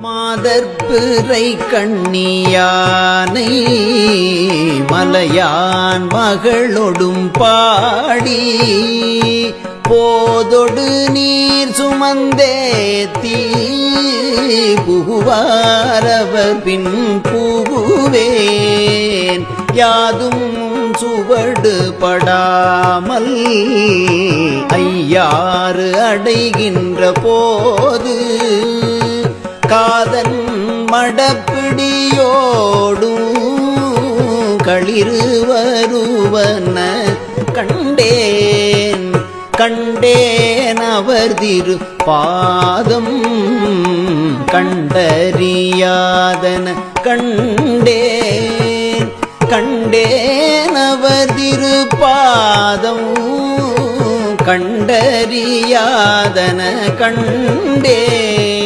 மாதர்பிறை கண்ணியானை மலையான் மகளொடும் பாடி போதொடு நீர் சுமந்தேத்தி புகுவாரவர் பின் புகுவேன் யாதும் சுவடு படாமல் ஐயாறு அடைகின்ற போது காதன் மடப்பிடியோடும் களிறு வருவன கண்டேன் அவர் திரு பாதம் கண்டறியாதன கண்டேன் அவர் திரு பாதம் கண்டறியாதன கண்டேன்